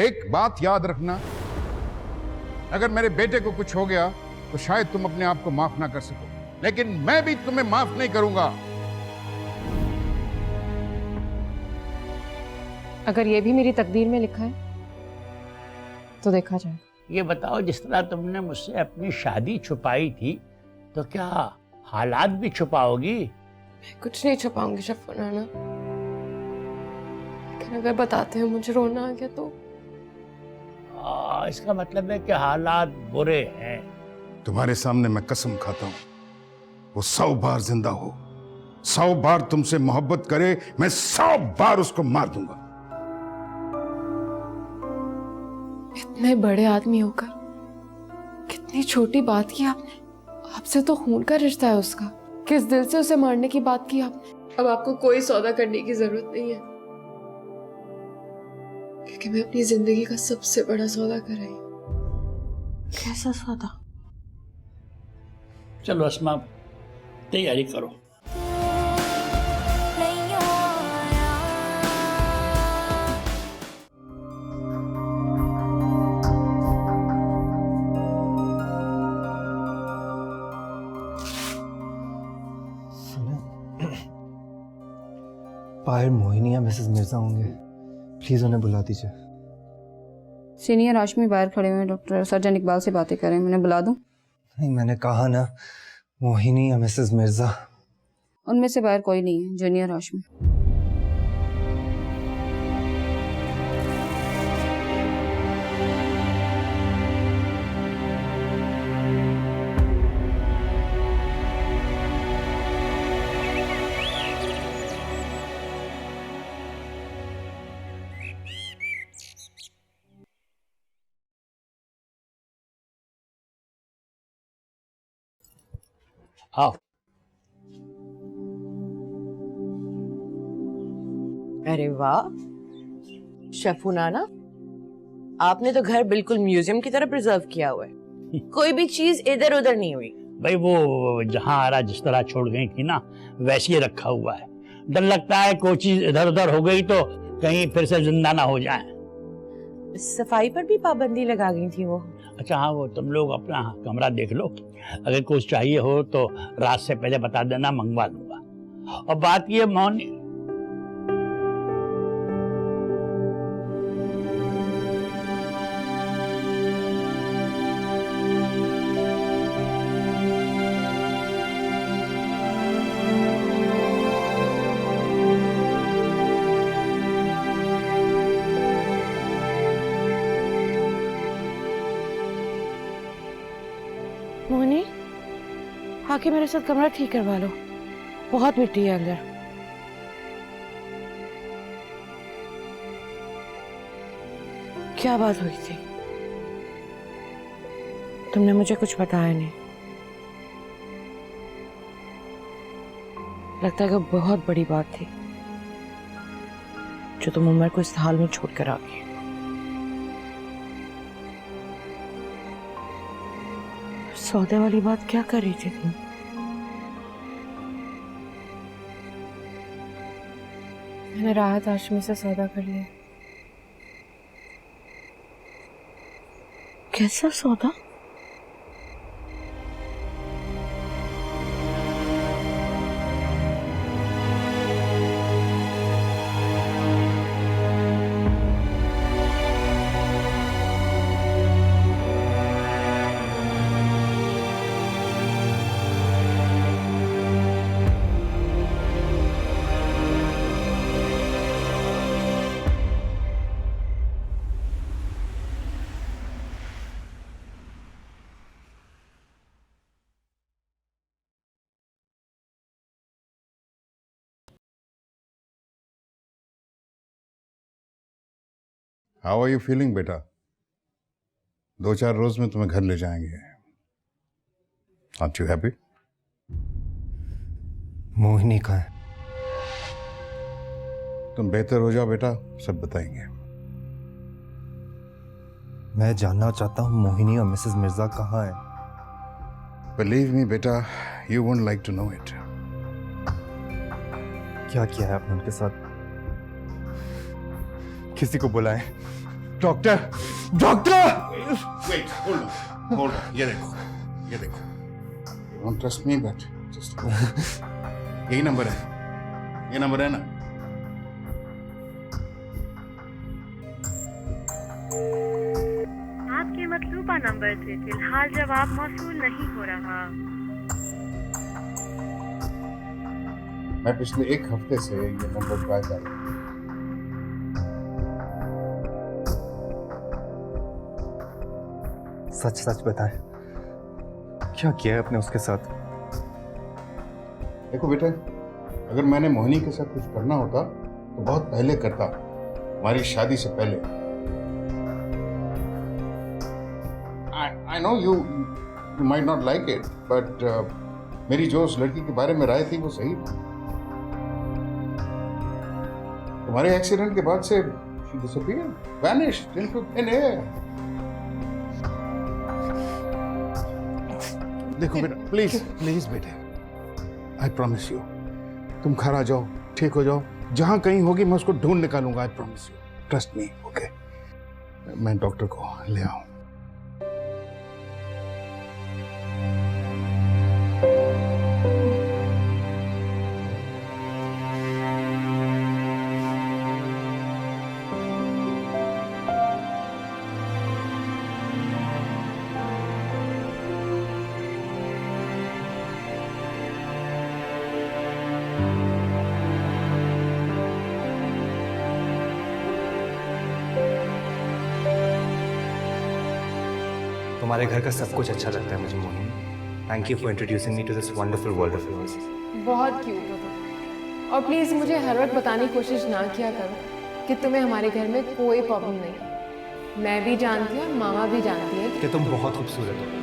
एक बात याद रखना, अगर मेरे बेटे को कुछ हो गया तो शायद तुम अपने आप को माफ ना कर सको, लेकिन मैं भी तुम्हें माफ नहीं करूंगा। अगर ये भी मेरी तकदीर में लिखा है तो देखा जाए। ये बताओ, जिस तरह तुमने मुझसे अपनी शादी छुपाई थी, तो क्या हालात भी छुपाओगी? मैं कुछ नहीं छुपाऊंगी शफ़ू नाना, लेकिन अगर बताते हैं मुझे रोना आ गया तो? इसका मतलब है कि हालात बुरे हैं। तुम्हारे सामने मैं कसम खाता हूं, वो 100 बार जिंदा हो, 100 बार तुमसे मोहब्बत करे, मैं 100 बार उसको मार दूंगा। इतने बड़े आदमी होकर कितनी छोटी बात की आपने। आपसे तो खून का रिश्ता है उसका, किस दिल से उसे मारने की बात की आपने। अब आपको कोई सौदा करने की जरूरत नहीं है, क्योंकि मैं अपनी जिंदगी का सबसे बड़ा सौदा कर रही हूँ। कैसा सौदा? चलो अस्मा, तैयारी करो। बाहर मोहिनी या मिसेस मिर्जा होंगे, प्लीज उन्हें बुला दीजिए। सीनियर आशमी बाहर खड़े हुए हैं, डॉक्टर सर्जन इकबाल से बातें करें, उन्हें बुला दूं? नहीं, मैंने कहा ना, मोहिनी या मिसेस मिर्जा। उनमें से बाहर कोई नहीं है, जूनियर आशमी। आओ। अरे वाह शफ़ू नाना, आपने तो घर बिल्कुल म्यूजियम की तरह प्रिजर्व किया हुआ है। कोई भी चीज इधर उधर नहीं हुई। भाई वो जहाँ आ रहा जिस तरह छोड़ गई थी ना, वैसे ही रखा हुआ है। डर लगता है कोई चीज इधर उधर हो गई तो कहीं फिर से जिंदा ना हो जाए। सफाई पर भी पाबंदी लगा गई थी वो। अच्छा हाँ, वो तुम लोग अपना कमरा देख लो, अगर कुछ चाहिए हो तो रात से पहले बता देना, मंगवा लूंगा। और बात ये मोहनी, मोहनी, आके मेरे साथ कमरा ठीक करवा लो, बहुत मिट्टी है अंदर। क्या बात हुई थी? तुमने मुझे कुछ बताया नहीं। लगता है कि बहुत बड़ी बात थी जो तुम उमर को इस हाल में छोड़कर आ गई। सौदे वाली बात क्या कर रही थी तुम? मैंने राहत हाशमी से सौदा कर लिया। कैसा सौदा? हाउ आर यू फीलिंग बेटा? 2-4 रोज में तुम्हें घर ले जाएंगे। Are you happy? मोहिनी कहाँ है? तुम बेहतर हो जाओ बेटा, सब बताएंगे। मैं जानना चाहता हूँ मोहिनी और मिसेस मिर्जा कहाँ है। बिलीव मी बेटा, you won't like to know it. क्या किया है आपने उनके साथ? किसी को बुलाएं, डॉक्टर डॉक्टर वेट होल्ड ये देखो don't trust me but just यही नंबर है, ये नंबर है ना? आपके मतलूबा नंबर से फिलहाल जवाब मौसूल नहीं हो रहा। मैं पिछले एक हफ्ते से ये नंबर ट्राई कर रहा हूं। सच सच बताएं, क्या किया है आपने उसके साथ? देखो बेटा, अगर मैंने मोहिनी के साथ कुछ करना होता तो बहुत पहले करता, हमारी शादी से पहले। I know you might not like it, but मेरी जो उस लड़की के बारे में राय थी वो सही थी। तुम्हारे एक्सीडेंट के बाद से she disappeared, vanished into thin air. देखो बेटा, प्लीज प्लीज बेटे, आई प्रॉमिस यू, तुम घर आ जाओ, ठीक हो जाओ, जहां कहीं होगी मैं उसको ढूंढ निकालूंगा, I promise you, trust me, okay? मैं डॉक्टर को ले आऊं। तुम्हारे घर का सब कुछ अच्छा लगता है मुझे Mohini. Thank you for introducing me to this wonderful world of yours. बहुत क्यूट हो तुम, और प्लीज़ मुझे हर वक्त बताने की कोशिश ना किया करो कि तुम्हें हमारे घर में कोई प्रॉब्लम नहीं है। मैं भी जानती हूँ और मामा भी जानती है कि तुम बहुत खूबसूरत हो।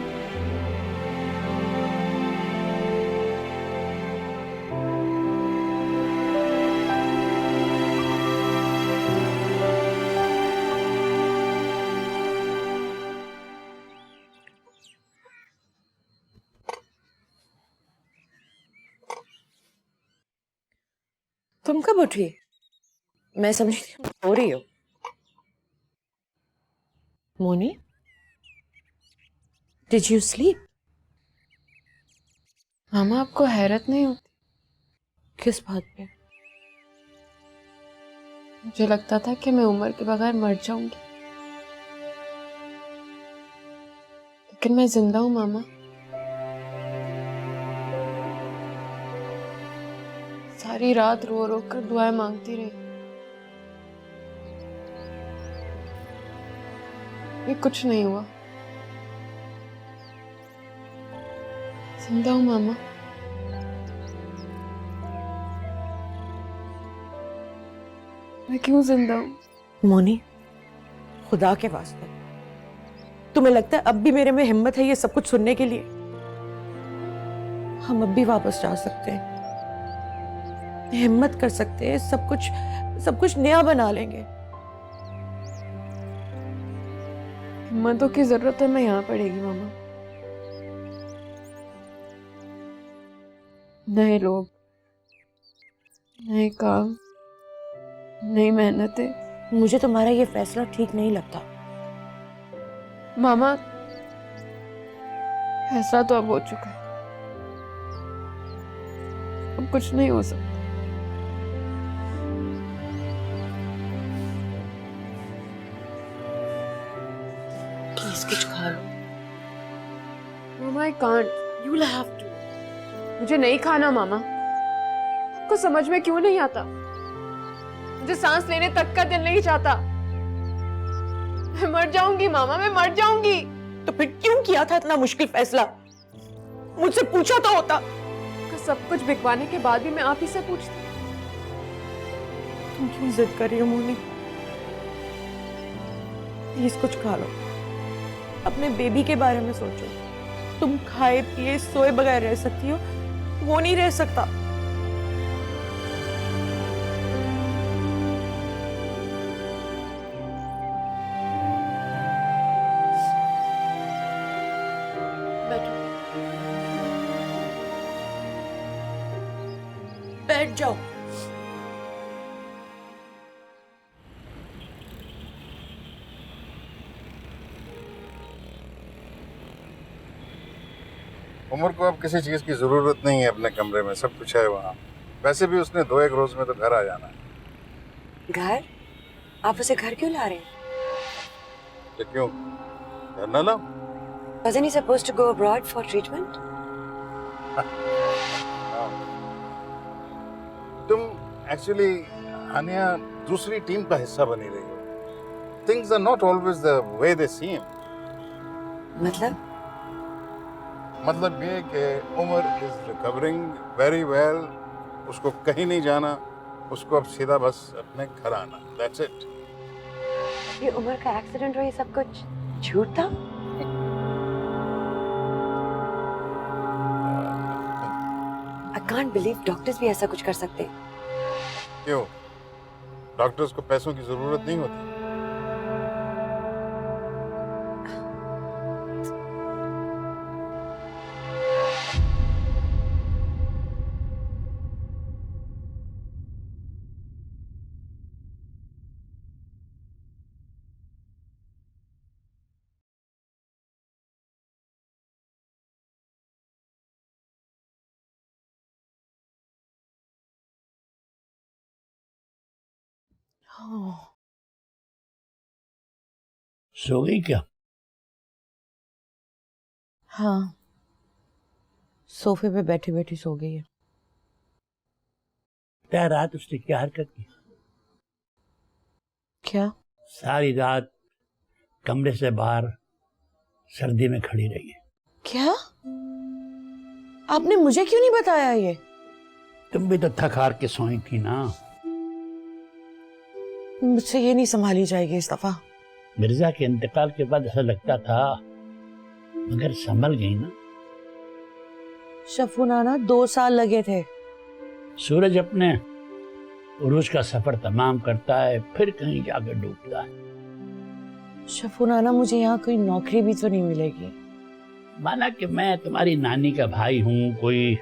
तुम कब उठी? मैं समझी थी हो रही हो। Moni, did you sleep? मामा आपको हैरत नहीं होती? किस बात पे? मुझे लगता था कि मैं उम्र के बगैर मर जाऊंगी, लेकिन मैं जिंदा हूं मामा। सारी रात रो रो कर दुआएं मांगती रही, ये कुछ नहीं हुआ। जिंदा हूं मामा। मैं क्यों जिंदा हूं? मोनी, खुदा के वास्ते, तुम्हें लगता है अब भी मेरे में हिम्मत है ये सब कुछ सुनने के लिए? हम अब भी वापस जा सकते हैं, हिम्मत कर सकते हैं, सब कुछ नया बना लेंगे। हिम्मतों की जरूरत हमें यहाँ पड़ेगी मामा। नए लोग, नए काम, नई मेहनतें। मुझे तुम्हारा ये फैसला ठीक नहीं लगता। मामा, फैसला तो अब हो चुका है, अब कुछ नहीं हो सकता। प्लीज कुछ खा लो। मामा I can't, you will have to. मुझे नहीं खाना मामा। आपको समझ में क्यों नहीं आता? मुझे सांस लेने तक का दिल नहीं चाहता। मैं मर जाऊंगी मामा, मैं मर जाऊंगी। तो फिर क्यों किया था इतना मुश्किल फैसला? मुझसे पूछा तो होता। आपका सब कुछ बिकवाने के बाद भी मैं आप ही से पूछती। तुम क्यों जिद कर रही हो मोनी? प्लीज कुछ खा लो, अपने बेबी के बारे में सोचो। तुम खाए पिए सोए बगैर रह सकती हो, वो नहीं रह सकता। बैठो, बैठ जाओ। उमर को अब किसी चीज की जरूरत नहीं है, अपने कमरे में सब कुछ है वहाँ। वैसे भी उसने 2-1 रोज में तो घर आ जाना है। घर? आप उसे घर क्यों ला रहे हैं? तो क्यों घर ना लाओ? Wasn't he supposed to go abroad for treatment? तुम एक्चुअली आनिया दूसरी टीम का हिस्सा बनी रही हो। Things are not always the way they seem. मतलब ये कि Umar is recovering very well, उसको कहीं नहीं जाना, उसको अब सीधा बस अपने घर आना, दैट्स इट। ये उमर का एक्सीडेंट और ये सब कुछ झूठ था? I can't believe डॉक्टर्स भी ऐसा कुछ कर सकते हैं। क्यों? डॉक्टर्स को पैसों की जरूरत नहीं होती? सो गई क्या? हाँ, सोफे पे बैठी बैठी सो गई है। तय रात उसने क्या हरकत की? क्या? सारी रात कमरे से बाहर सर्दी में खड़ी रही है। क्या? आपने मुझे क्यों नहीं बताया ये? तुम भी तो थक हार के सोई थी ना। मुझसे ये नहीं संभाली जाएगी इस दफा। मिर्जा के इंतकाल के बाद ऐसा लगता था, मगर संभल गई ना। शफू नाना 2 साल लगे थे। सूरज अपने उरूज का सफर तमाम करता है, फिर कहीं जाकर डूबता है। शफू नाना, मुझे यहाँ कोई नौकरी भी तो नहीं मिलेगी। माना कि मैं तुम्हारी नानी का भाई हूँ, कोई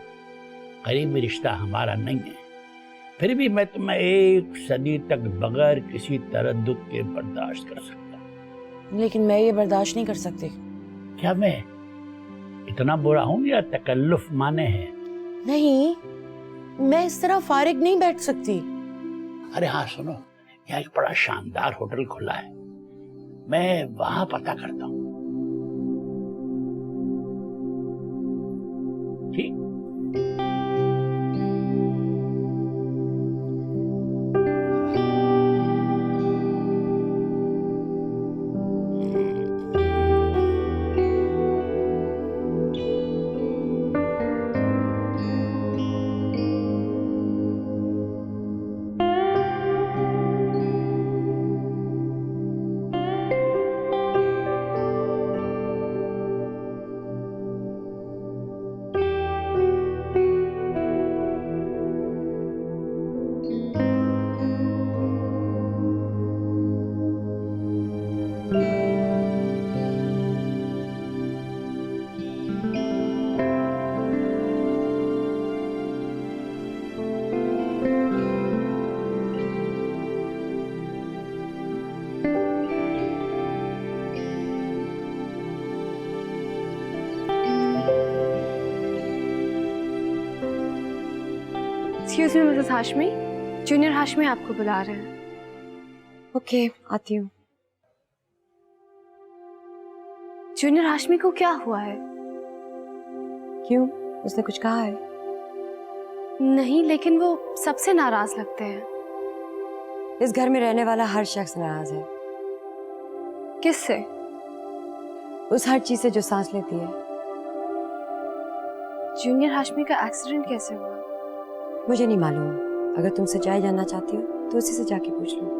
करीबी रिश्ता हमारा नहीं है, फिर भी मैं तुम्हें 1 सदी तक बगैर किसी तरद्दुद के बर्दाश्त कर सकता हूँ। लेकिन मैं ये बर्दाश्त नहीं कर सकती। क्या मैं इतना बुरा हूँ या तकल्लुफ माने हैं? नहीं, मैं इस तरह फारिग नहीं बैठ सकती। अरे हाँ सुनो, यहाँ एक बड़ा शानदार होटल खुला है, मैं वहां पता करता हूँ। ठीक। Excuse me Mrs Hashmi, junior Hashmi आपको बुला रहे हैं। ओके, आती हूँ। जूनियर हाशमी को क्या हुआ है? क्यों? उसने कुछ कहा है? नहीं, लेकिन वो सबसे नाराज लगते हैं। इस घर में रहने वाला हर शख्स नाराज है। किससे? उस हर चीज से जो सांस लेती है। जूनियर हाशमी का एक्सीडेंट कैसे हुआ? मुझे नहीं मालूम। अगर तुम सच्चाई जानना चाहती हो तो उसी से जाके पूछ लो।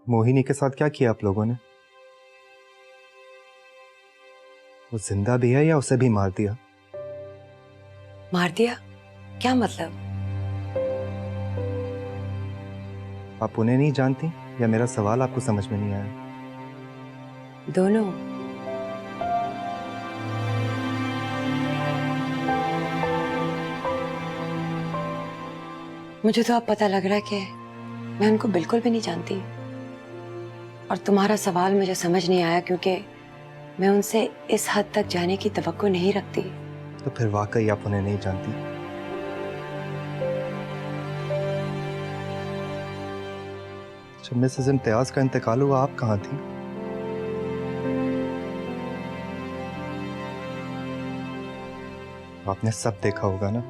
मोहिनी के साथ क्या किया आप लोगों ने? वो जिंदा भी है या उसे भी मार दिया? मार दिया? क्या मतलब? आप उन्हें नहीं जानती या मेरा सवाल आपको समझ में नहीं आया? दोनों। मुझे तो अब पता लग रहा है कि मैं उनको बिल्कुल भी नहीं जानती, और तुम्हारा सवाल मुझे समझ नहीं आया क्योंकि मैं उनसे इस हद तक जाने की तवक्को नहीं रखती। तो फिर वाकई आप उन्हें नहीं जानती। जब मिसेस इम्तियाज का इंतकाल हुआ आप कहाँ थी? आपने सब देखा होगा ना।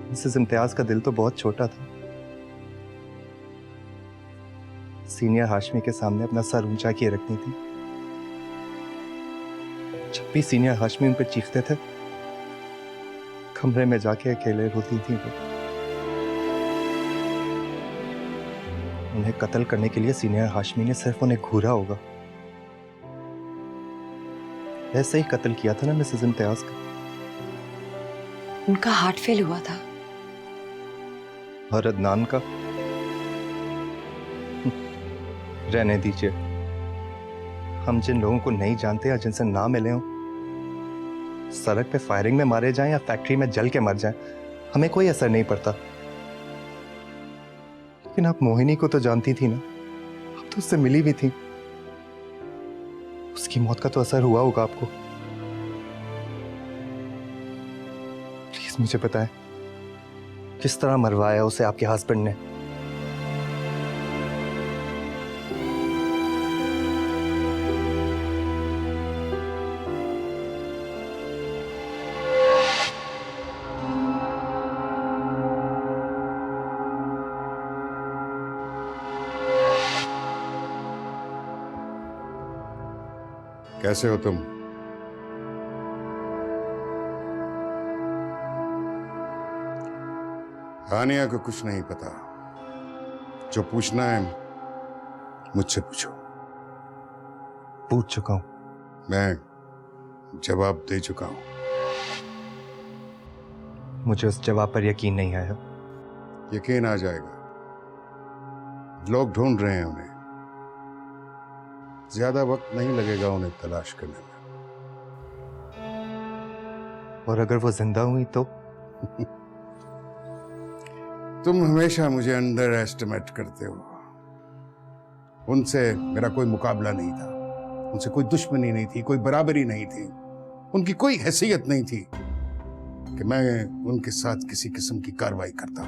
मिसेस इम्तियाज का दिल तो बहुत छोटा था। सीनियर हाशमी के सामने अपना सर ऊंचा किए रखती थी। जब भी सीनियर हाशमी उन पर चीखते थे, कमरे में जाके अकेले रोती थी वो। उन्हें कत्ल करने के लिए सीनियर हाशमी ने सिर्फ उन्हें घूरा होगा। ऐसे ही कत्ल किया था ना मिसेस इम्तियाज का। उनका हार्ट फेल हुआ था। और अदनान का? रहने दीजिए। हम जिन लोगों को नहीं जानते या जिनसे ना मिले हों, सड़क पे फायरिंग में मारे जाएं या फैक्ट्री में जल के मर जाएं, हमें कोई असर नहीं पड़ता। लेकिन आप मोहिनी को तो जानती थी ना, आप तो उससे मिली भी थी। उसकी मौत का तो असर हुआ होगा आपको। प्लीज मुझे बताएं, किस तरह मरवाया उसे आपके हस्बैंड ने? कैसे हो तुम? हानिया को कुछ नहीं पता। जो पूछना है मुझसे पूछो। पूछ चुका हूं। मैं जवाब दे चुका हूं। मुझे उस जवाब पर यकीन नहीं आया। यकीन आ जाएगा। लोग ढूंढ रहे हैं उन्हें। ज्यादा वक्त नहीं लगेगा उन्हें तलाश करने में। और अगर वो जिंदा हुई तो? तुम हमेशा मुझे अंडर एस्टिमेट करते हो। उनसे मेरा कोई मुकाबला नहीं था। उनसे कोई दुश्मनी नहीं थी, कोई बराबरी नहीं थी। उनकी कोई हैसियत नहीं थी कि मैं उनके साथ किसी किस्म की कार्रवाई करता।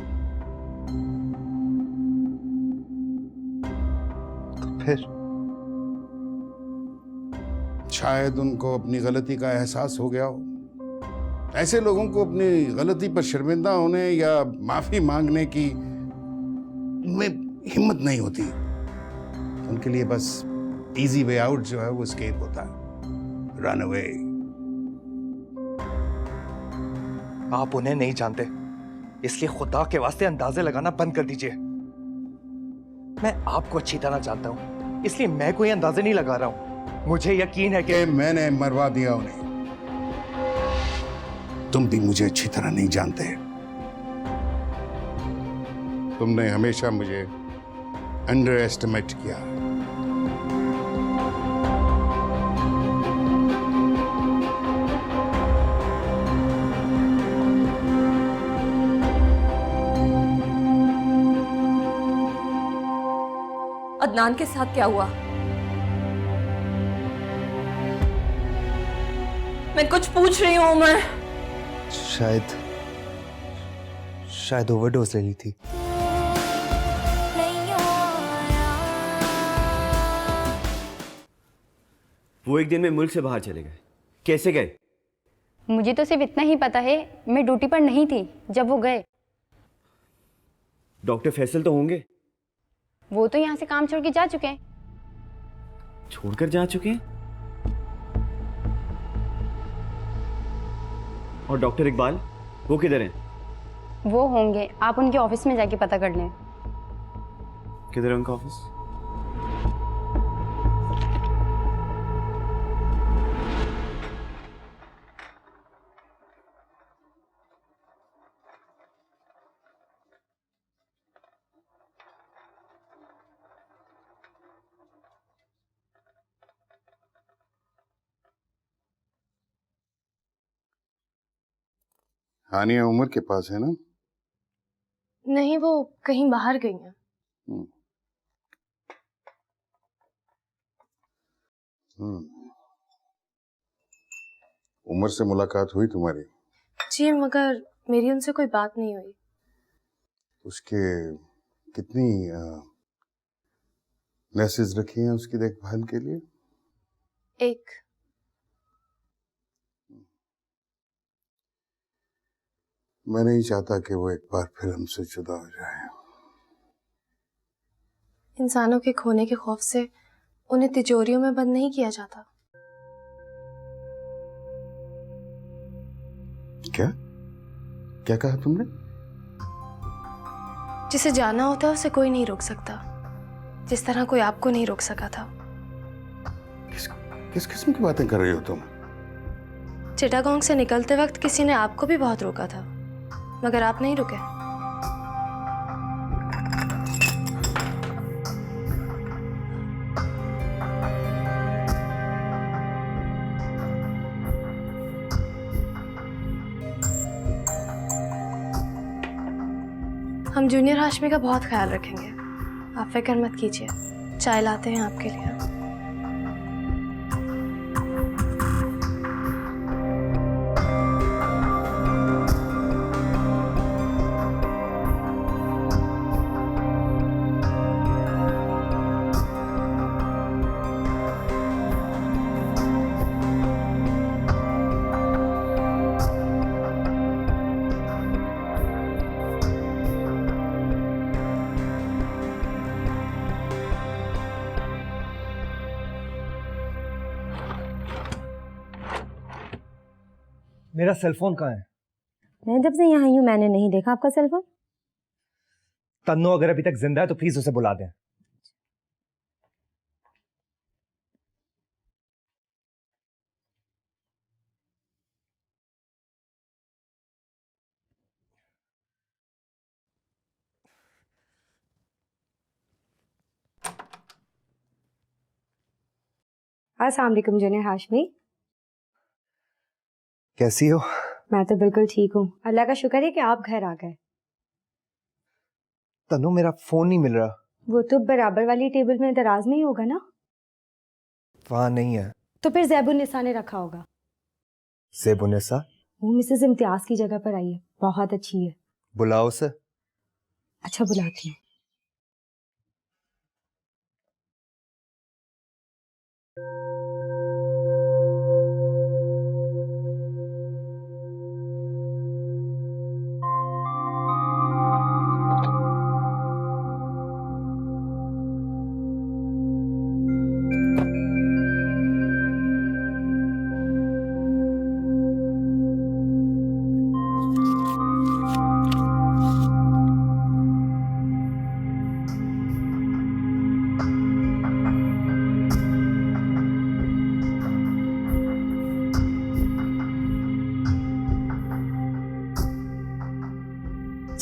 तो फिर शायद उनको अपनी गलती का एहसास हो गया हो। ऐसे लोगों को अपनी गलती पर शर्मिंदा होने या माफी मांगने की में हिम्मत नहीं होती। उनके लिए बस इजी वे आउट जो है वो एस्केप होता है, रन अवे। आप उन्हें नहीं जानते, इसलिए खुदा के वास्ते अंदाजे लगाना बंद कर दीजिए। मैं आपको अच्छी तरह जानता हूं, इसलिए मैं कोई अंदाजे नहीं लगा रहा हूं। मुझे यकीन है कि मैंने मरवा दिया उन्हें। तुम भी मुझे अच्छी तरह नहीं जानते। तुमने हमेशा मुझे अंडर एस्टिमेट किया। अदनान के साथ क्या हुआ? मैं कुछ पूछ रही हूँ उमर। शायद ओवरडोज ले ली थी। वो एक दिन में मुल्क से बाहर चले गए। कैसे गए? मुझे तो सिर्फ इतना ही पता है, मैं ड्यूटी पर नहीं थी जब वो गए। डॉक्टर फैसल तो होंगे। वो तो यहाँ से काम छोड़ के जा चुके हैं। छोड़कर जा चुके हैं? और डॉक्टर इकबाल, वो किधर हैं? वो होंगे, आप उनके ऑफिस में जाके पता कर लें। किधर है उनका ऑफिस? हानिया उमर के पास है ना? नहीं, वो कहीं बाहर गई हैं। हम्म। उमर से मुलाकात हुई तुम्हारी? जी, मगर मेरी उनसे कोई बात नहीं हुई। उसके कितनी नर्सेज रखी हैं उसकी देखभाल के लिए? एक। मैं नहीं चाहता कि वो एक बार फिर हमसे जुदा हो जाए। इंसानों के खोने के खौफ से उन्हें तिजोरियों में बंद नहीं किया जाता। क्या क्या कहा तुमने? जिसे जाना होता है उसे कोई नहीं रोक सकता, जिस तरह कोई आपको नहीं रोक सका था। किस किस्म की बातें कर रही हो तुम? चिटागोंग से निकलते वक्त किसी ने आपको भी बहुत रोका था, मगर आप नहीं रुके। हम जूनियर हाशमी का बहुत ख्याल रखेंगे, आप फिक्र मत कीजिए। चाय लाते हैं आपके लिए। मेरा सेलफोन कहाँ है? मैं जब से यहाँ आई हूँ मैंने नहीं देखा आपका सेल फोन। तन्नो अगर अभी तक जिंदा है तो प्लीज उसे बुला दें। अस्सलाम वालेकुम जूनियर हाशमी। कैसी हो? मैं तो बिल्कुल ठीक हूँ, अल्लाह का शुक्र है कि आप घर आ गए। तन्नो मेरा फोन नहीं मिल रहा। वो तो बराबर वाली टेबल में दराज में ही होगा ना? वहां नहीं है। तो फिर ज़ैबुन्निसा ने रखा होगा। ज़ैबुन्निसा? वो मिसेस इम्तियाज की जगह पर आई है, बहुत अच्छी है। बुलाओ उसे। अच्छा बुलाती हूँ।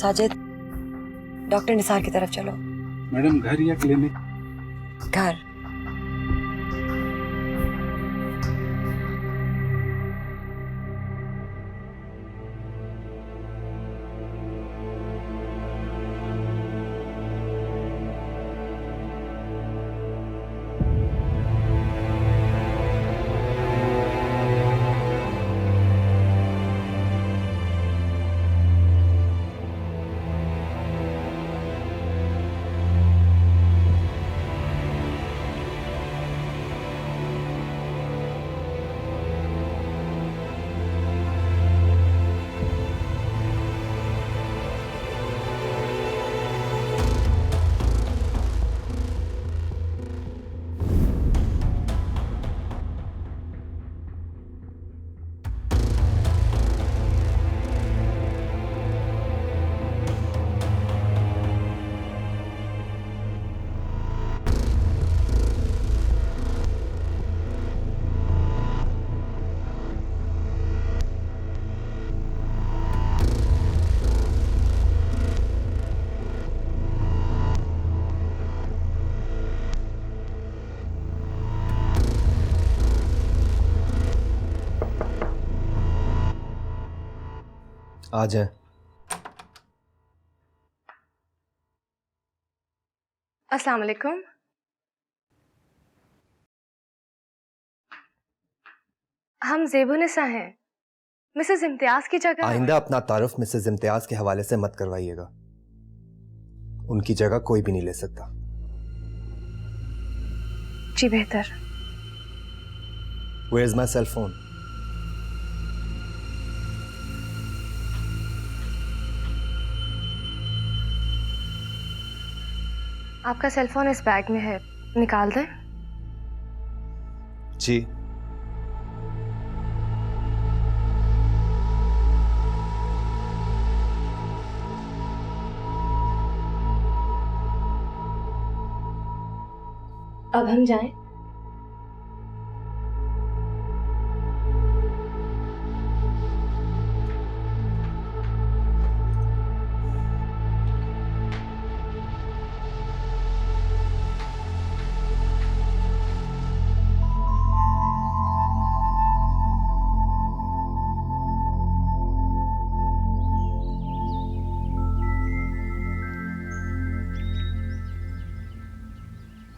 साजिद, डॉक्टर निसार की तरफ चलो। मैडम घर या क्लिनिक? घर। आ जाए। अस्सलाम वालेकुम। हम ज़ेबुनिसा हैं, मिसेस इम्तियाज की जगह। आइंदा अपना तारुफ मिसेस इम्तियाज के हवाले से मत करवाइएगा, उनकी जगह कोई भी नहीं ले सकता। जी बेहतर। Where is my cell phone? आपका सेल फोन इस बैग में है, निकाल दें? जी। अब हम जाएं?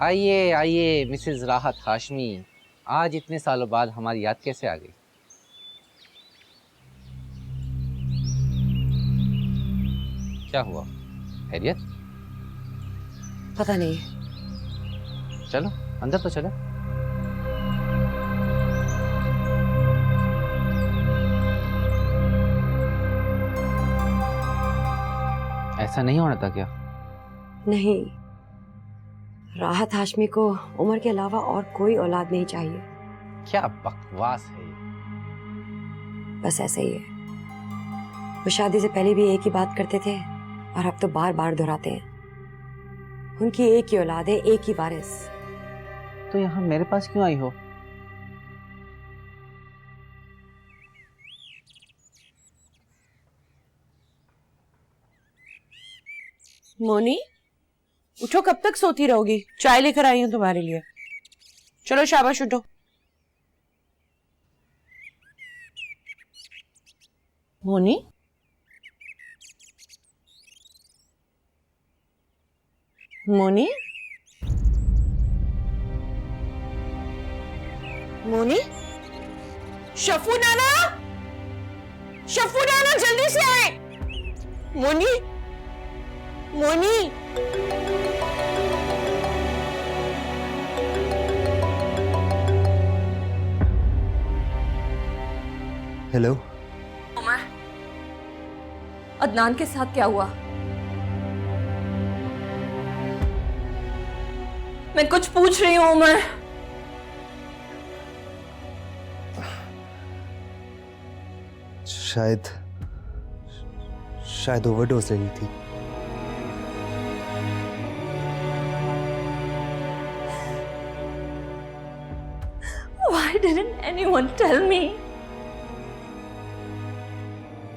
आइए आइए मिसेस राहत हाशमी, आज इतने सालों बाद हमारी याद कैसे आ गई? क्या हुआ, खैरियत? पता नहीं। चलो अंदर तो चलो। ऐसा नहीं होना था क्या? नहीं, राहत हाशमी को उमर के अलावा और कोई औलाद नहीं चाहिए। क्या बकवास है ये? बस ऐसे ही है। वो शादी से पहले भी एक ही बात करते थे और अब तो बार बार दोहराते हैं। उनकी एक ही औलाद है, एक ही वारिस। तो यहाँ मेरे पास क्यों आई हो? मोनी, उठो, कब तक सोती रहोगी? चाय लेकर आई हूँ तुम्हारे लिए। चलो शाबाश, उठो। मोनी, मोनी, मोनी, शफू नाना, शफू नाना जल्दी से आए। मोनी, मोनी, हेलो। उमर, अदनान के साथ क्या हुआ? मैं कुछ पूछ रही हूँ उमर। शायद ओवरडोज ले ली थी। Why didn't anyone tell me?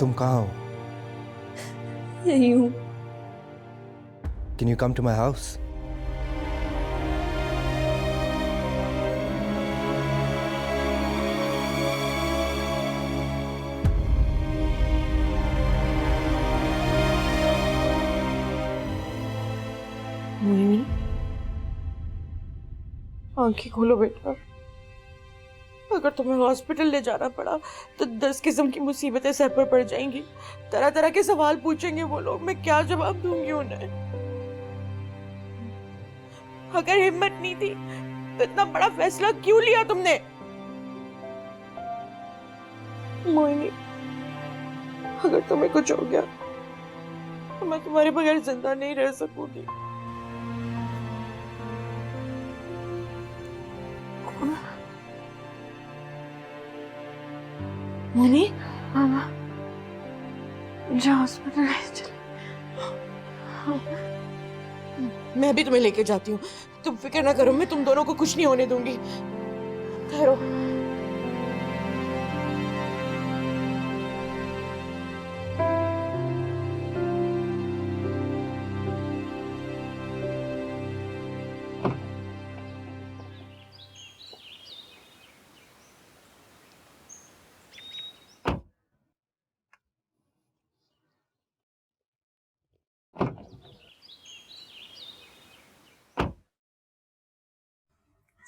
तुम कहाँ हो? यही हूँ। Can you come to my house? Mohini, आंखें खोलो बेटा। अगर तुम्हें हॉस्पिटल ले जाना पड़ा तो 10 किस्म की मुसीबतें सर पर पड़ जाएंगी। तरह तरह के सवाल पूछेंगे वो लोग, मैं क्या जवाब दूंगी उन्हें? अगर हिम्मत नहीं थी तो इतना बड़ा फैसला क्यों लिया तुमने? मोहिनी, अगर तुम्हें कुछ हो गया तो मैं तुम्हारे बगैर जिंदा नहीं रह सकूंगी। मोनी, मामा, मुझे हॉस्पिटल ले चले। मैं भी तुम्हें लेके जाती हूँ, तुम फिक्र ना करो, मैं तुम दोनों को कुछ नहीं होने दूंगी। ठहरो।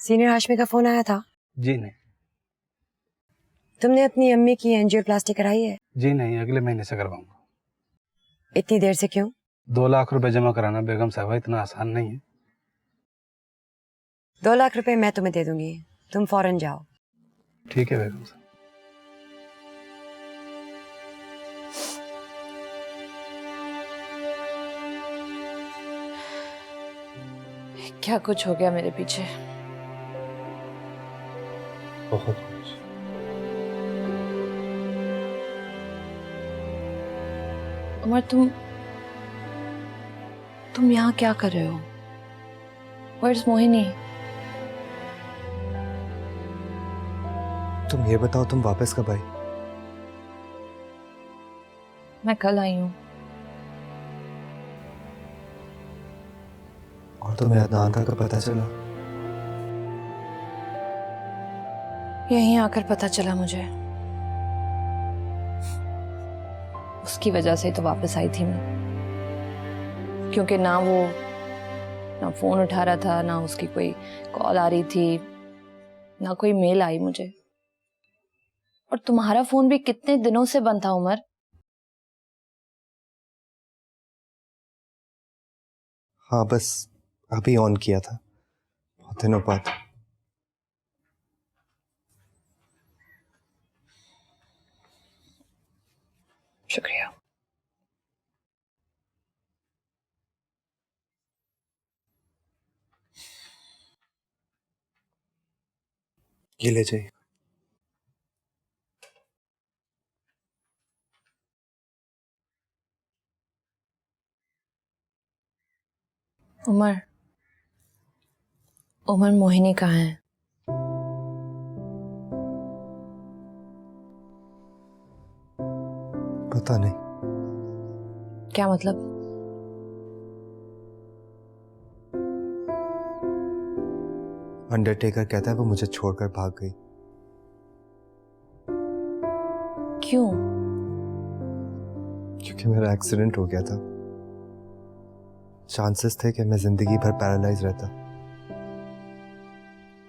सीनियर हाशमी का फोन आया था? जी नहीं। तुमने अपनी अम्मी की एंजियोप्लास्टी कराई है? जी नहीं, अगले महीने से करवाऊंगा। इतनी देर से क्यों? 2 लाख रुपए जमा कराना बेगम साहब इतना आसान नहीं है। 2 लाख रुपए मैं तुम्हें दे दूंगी, तुम फौरन जाओ। ठीक है बेगम साहब। क्या कुछ हो गया मेरे पीछे। बहुत कुछ। उमर, तुम यहाँ क्या कर रहे हो? Where's मोहिनी? तुम ये बताओ, तुम वापस कब आई? मैं कल आई हूँ। और तुम्हें अदनान का कब पता चला? यहीं आकर पता चला मुझे। उसकी वजह से ही तो वापस आई थी मैं, क्योंकि ना फोन उठा रहा था, ना उसकी कोई कॉल आ रही थी, ना कोई मेल आई मुझे। और तुम्हारा फोन भी कितने दिनों से बंद था उमर। हाँ, बस अभी ऑन किया था, बहुत दिनों बाद। शुक्रिया। ये ले जाइए। उमर मोहिनी कहाँ है? पता नहीं। क्या मतलब? अंडरटेकर कहता है वो मुझे छोड़कर भाग गई। क्यों? क्योंकि मेरा एक्सीडेंट हो गया था। चांसेस थे कि मैं जिंदगी भर पैरालाइज रहता।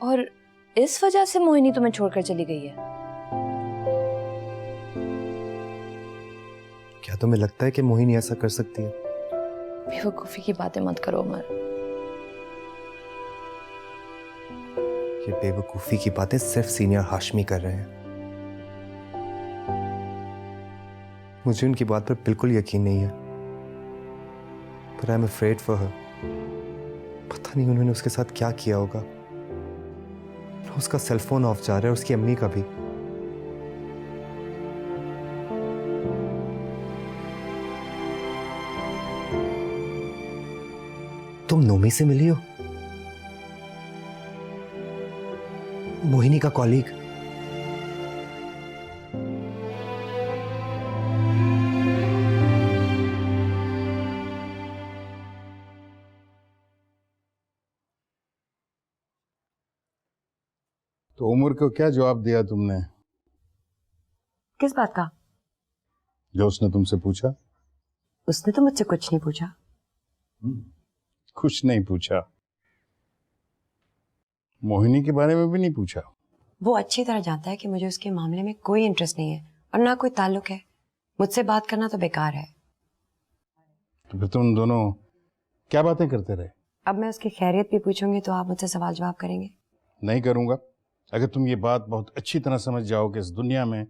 और इस वजह से मोहिनी तुम्हें छोड़कर चली गई है? क्या तुम्हें लगता है कि मोहिनी ऐसा कर सकती है? बेवकूफी की बातें मत करो उमर। ये बेवकूफी की बातें सिर्फ सीनियर हाशमी कर रहे हैं। मुझे उनकी बात पर बिल्कुल यकीन नहीं है, पर I am afraid for her. पता नहीं उन्होंने उसके साथ क्या किया होगा। उसका सेलफोन ऑफ जा रहा है, उसकी अम्मी का भी। तुम नोमी से मिली हो? मोहिनी का कॉलीग? तो उमर को क्या जवाब दिया तुमने? किस बात का? जो उसने तुमसे पूछा। उसने तो मुझसे कुछ नहीं पूछा। कुछ नहीं पूछा? मोहिनी के बारे में भी नहीं पूछा? वो अच्छी तरह जानता है कि मुझे उसके मामले में कोई इंटरेस्ट नहीं है और ना कोई ताल्लुक है। मुझसे बात करना तो बेकार है। तो फिर तुम दोनों क्या बातें करते रहे? अब मैं उसकी खैरियत भी पूछूंगी तो आप मुझसे सवाल जवाब करेंगे? नहीं करूंगा। अगर तुम ये बात बहुत अच्छी तरह समझ जाओ कि इस दुनिया में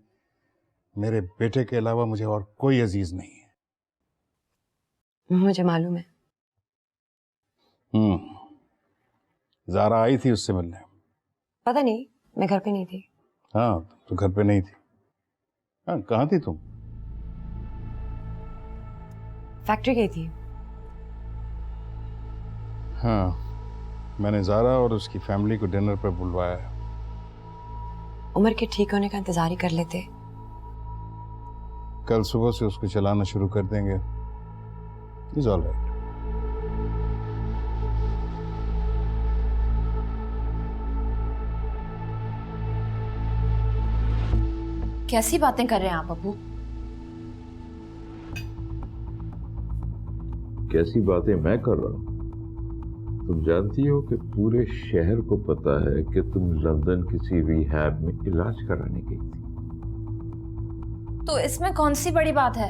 मेरे बेटे के अलावा मुझे और कोई अजीज नहीं है। मुझे मालूम है। ज़ारा आई थी उससे मिलने? पता नहीं, मैं घर पे नहीं थी। हाँ, तो घर पे नहीं थी। हाँ, कहाँ थी तुम? फैक्ट्री गई थी। हाँ, मैंने ज़ारा और उसकी फैमिली को डिनर पर बुलवाया है। उमर के ठीक होने का इंतजार ही कर लेते। कल सुबह से उसको चलाना शुरू कर देंगे। Is all right. कैसी बातें कर रहे हैं आप अबू? कैसी बातें मैं कर रहा हूं? तुम जानती हो कि पूरे शहर को पता है कि तुम लंदन किसी रिहैब में इलाज कराने गई थी। तो इसमें कौन सी बड़ी बात है?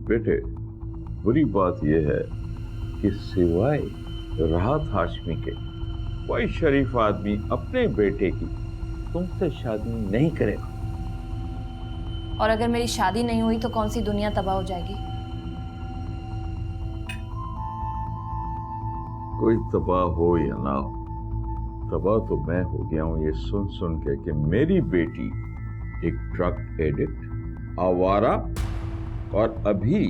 बेटे, बुरी बात यह है कि सिवाय राहत हाशमी के कोई शरीफ आदमी अपने बेटे की तुमसे शादी नहीं करेगा। और अगर मेरी शादी नहीं हुई तो कौन सी दुनिया तबाह हो जाएगी? कोई तबाह हो या ना हो, तबाह तो मैं हो गया हूं ये सुन सुन के कि मेरी बेटी एक ड्रग एडिक्ट, आवारा और अभी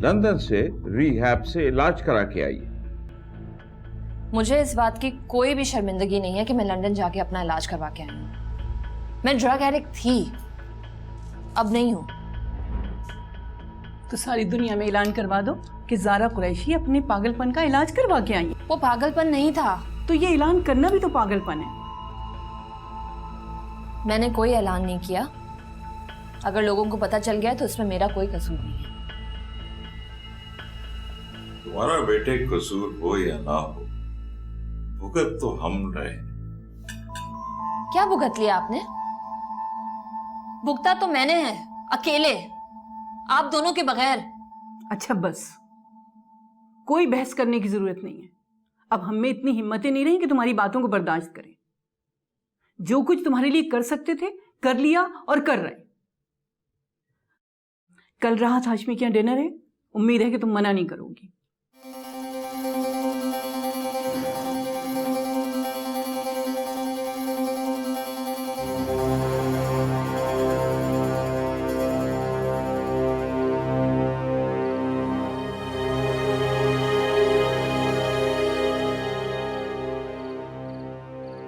लंदन से रिहैब से इलाज करा के आई है। मुझे इस बात की कोई भी शर्मिंदगी नहीं है कि मैं लंदन जाके अपना इलाज करवा के आई हूँ। मैं ड्रग एडिक्ट थी, अब नहीं हूँ। तो सारी दुनिया में ऐलान करवा दो कि ज़ारा कुरैशी अपने पागलपन का इलाज करवा के आई। वो पागलपन नहीं था। तो ये ऐलान करना भी तो पागलपन है। मैंने कोई ऐलान नहीं किया। अगर लोगों को पता चल गया तो इसमें मेरा कोई कसूर नहीं है। तुम्हारा बेटे कसूर हो या ना हो, भुगत तो हम रहे। क्या भुगत लिया आपने? भुगता तो मैंने है, अकेले, आप दोनों के बगैर। अच्छा बस, कोई बहस करने की जरूरत नहीं है। अब हम में इतनी हिम्मतें नहीं रही कि तुम्हारी बातों को बर्दाश्त करें। जो कुछ तुम्हारे लिए कर सकते थे कर लिया और कर रहे। कल राहत हाशमी के यहाँ डिनर है, उम्मीद है कि तुम मना नहीं करोगी।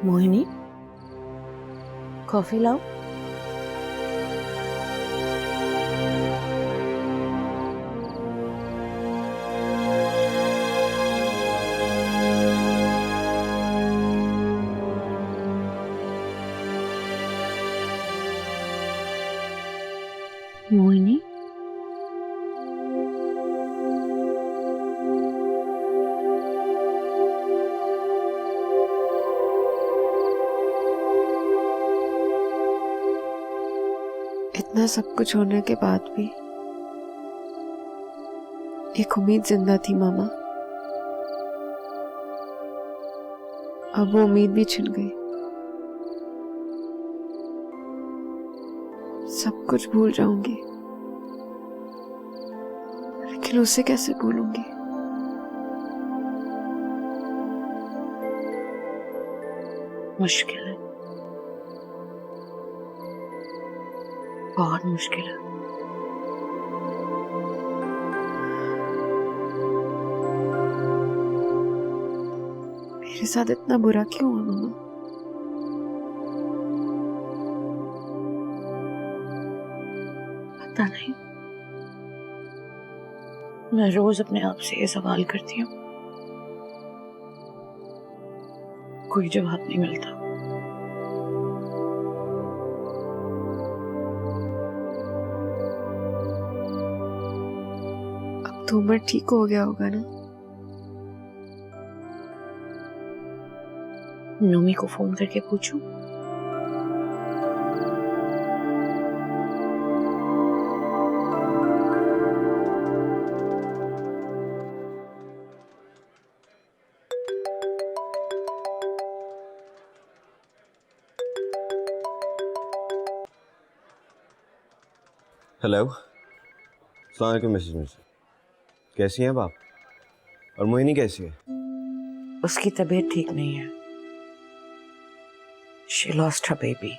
मोहिनी, कॉफी लाओ। मोहिनी, इतना सब कुछ होने के बाद भी एक उम्मीद जिंदा थी मामा। अब वो उम्मीद भी छिन गई। सब कुछ भूल जाऊंगी, लेकिन उसे कैसे भूलूंगी? मुश्किल है, बहुत मुश्किल है। मेरे साथ इतना बुरा क्यों हुआ मामा? पता नहीं, मैं रोज अपने आप से ये सवाल करती हूँ, कोई जवाब नहीं मिलता। तो उमर ठीक हो गया होगा ना? नोमी को फोन करके पूछूं? हेलो, अस्सलाम वालेकुम मिसेस मिर्जा। कैसी हैं आप? और मोहिनी कैसी है? उसकी तबीयत ठीक नहीं है। She lost her baby.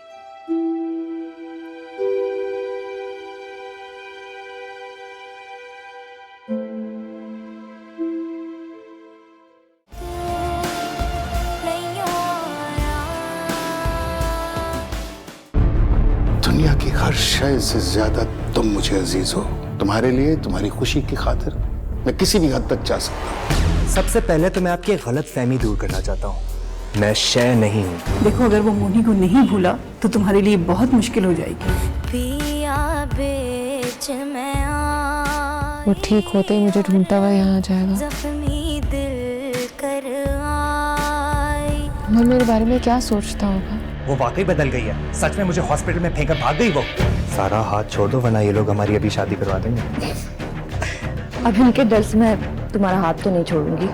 दुनिया की हर शय से ज्यादा तुम मुझे अजीज हो। तुम्हारे लिए, तुम्हारी खुशी की खातिर मैं किसी भी हद तक जा सकता हूँ। सबसे पहले तो मैं आपकी एक गलत फहमी दूर करना चाहता हूँ। मैं शय नहीं हूँ। देखो, अगर वो मोहिनी को नहीं भूला तो तुम्हारे लिए बहुत मुश्किल हो जाएगी। वो ठीक होते ही मुझे ढूंढता हुआ यहाँ आ जाएगा। जख्मी दिल कर वो मेरे बारे में क्या सोचता होगा? वो वाकई बदल गई है, सच में मुझे हॉस्पिटल में फेंककर भाग गई वो। सारा हाथ छोड़ दो वरना ये लोग हमारी अभी शादी करवा देंगे। अब इनके डर से मैं तुम्हारा हाथ तो नहीं छोड़ूंगी।